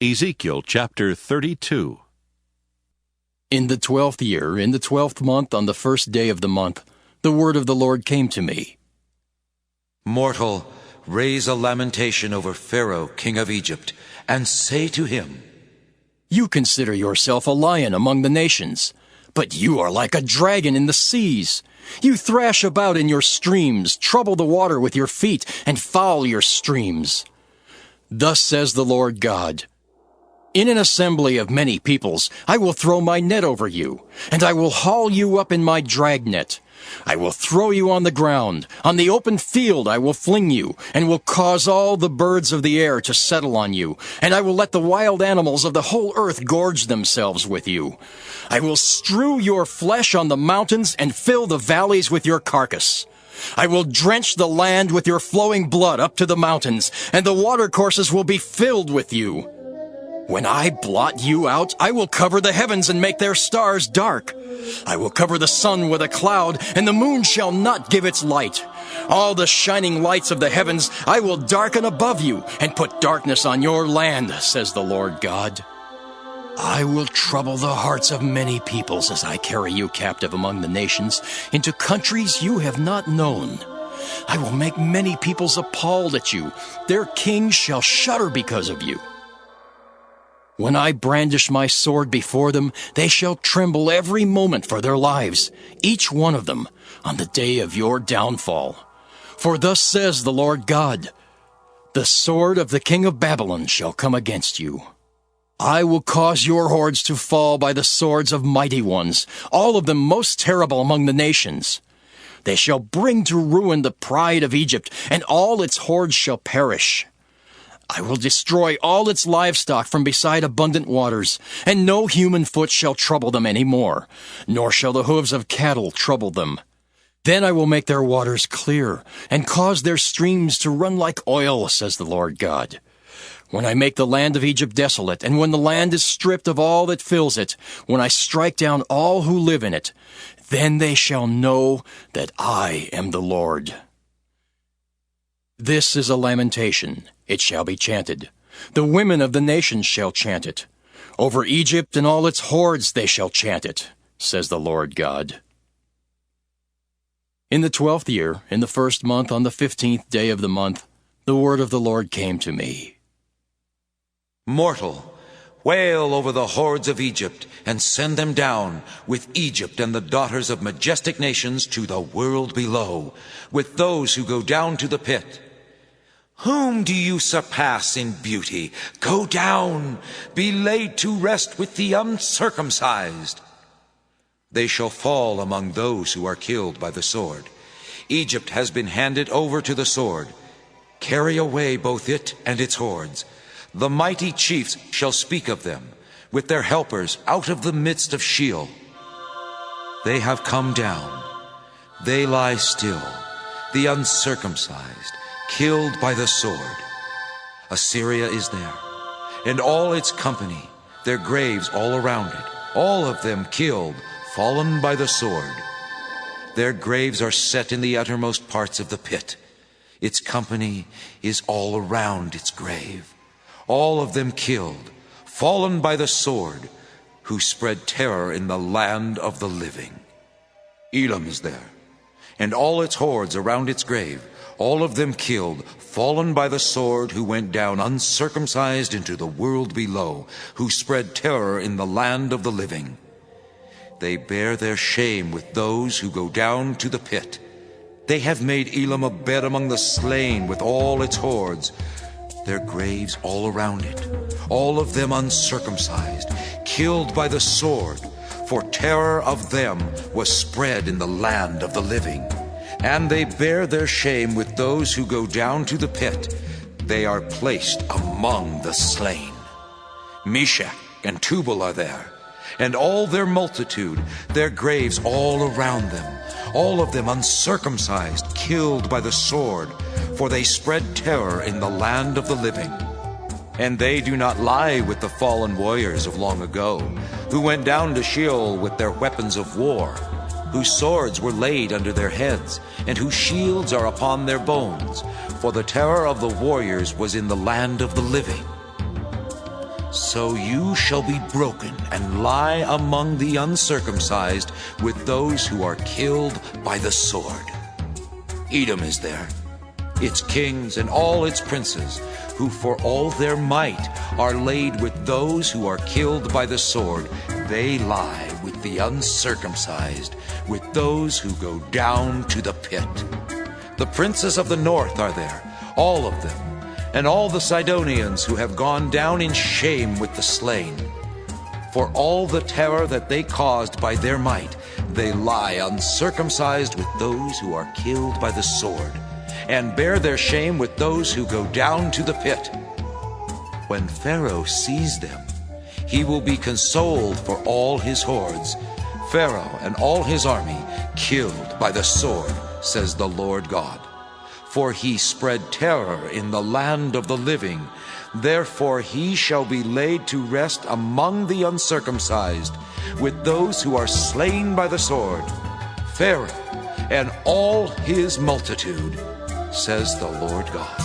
Ezekiel chapter 32. In the 12th year, in the 12th month, on the first day of the month, the word of the Lord came to me. Mortal, raise a lamentation over Pharaoh, king of Egypt, and say to him, You consider yourself a lion among the nations, but you are like a dragon in the seas. You thrash about in your streams, trouble the water with your feet, and foul your streams. Thus says the Lord God, In an assembly of many peoples I will throw my net over you, and I will haul you up in my dragnet. I will throw you on the ground. On the open field I will fling you, and will cause all the birds of the air to settle on you, and I will let the wild animals of the whole earth gorge themselves with you. I will strew your flesh on the mountains and fill the valleys with your carcass. I will drench the land with your flowing blood up to the mountains, and the watercourses will be filled with you. When I blot you out, I will cover the heavens and make their stars dark. I will cover the sun with a cloud, and the moon shall not give its light. All the shining lights of the heavens I will darken above you, and put darkness on your land, says the Lord God. I will trouble the hearts of many peoples as I carry you captive among the nations, into countries you have not known. I will make many peoples appalled at you. Their kings shall shudder because of you. When I brandish my sword before them, they shall tremble every moment for their lives, each one of them, on the day of your downfall. For thus says the Lord God, The sword of the king of Babylon shall come against you. I will cause your hordes to fall by the swords of mighty ones, all of them most terrible among the nations. They shall bring to ruin the pride of Egypt, and all its hordes shall perish. I will destroy all its livestock from beside abundant waters, and no human foot shall trouble them any more, nor shall the hooves of cattle trouble them. Then I will make their waters clear, and cause their streams to run like oil, says the Lord God. When I make the land of Egypt desolate, and when the land is stripped of all that fills it, when I strike down all who live in it, then they shall know that I am the Lord. This is a lamentation. It shall be chanted. The women of the nations shall chant it. Over Egypt and all its hordes they shall chant it, says the Lord God. In the 12th year, in the first month, on the 15th day of the month, the word of the Lord came to me. Mortal, wail over the hordes of Egypt, and send them down, with Egypt and the daughters of majestic nations, to the world below, with those who go down to the pit. Whom do you surpass in beauty? Go down, be laid to rest with the uncircumcised. They shall fall among those who are killed by the sword. Egypt has been handed over to the sword. Carry away both it and its hordes. The mighty chiefs shall speak of them, with their helpers out of the midst of Sheol. They have come down. They lie still, the uncircumcised, killed by the sword. Assyria is there, and all its company, their graves all around it, all of them killed, fallen by the sword. Their graves are set in the uttermost parts of the pit. Its company is all around its grave. All of them killed, fallen by the sword, who spread terror in the land of the living. Elam is there, and all its hordes around its grave, all of them killed, fallen by the sword, who went down uncircumcised into the world below, who spread terror in the land of the living. They bear their shame with those who go down to the pit. They have made Elam a bed among the slain with all its hordes, their graves all around it, all of them uncircumcised, killed by the sword, for terror of them was spread in the land of the living. And they bear their shame with those who go down to the pit. They are placed among the slain. Meshach and Tubal are there, and all their multitude, their graves all around them, all of them uncircumcised, killed by the sword, for they spread terror in the land of the living. And they do not lie with the fallen warriors of long ago, who went down to Sheol with their weapons of war, whose swords were laid under their heads, and whose shields are upon their bones, for the terror of the warriors was in the land of the living. So you shall be broken and lie among the uncircumcised with those who are killed by the sword. Edom is there, its kings and all its princes, who for all their might are laid with those who are killed by the sword. They lie with the uncircumcised, with those who go down to the pit. The princes of the north are there, all of them, and all the Sidonians who have gone down in shame with the slain. For all the terror that they caused by their might, they lie uncircumcised with those who are killed by the sword, and bear their shame with those who go down to the pit. When Pharaoh sees them, he will be consoled for all his hordes, Pharaoh and all his army killed by the sword, says the Lord God. For he spread terror in the land of the living. Therefore he shall be laid to rest among the uncircumcised, with those who are slain by the sword, Pharaoh and all his multitude, says the Lord God.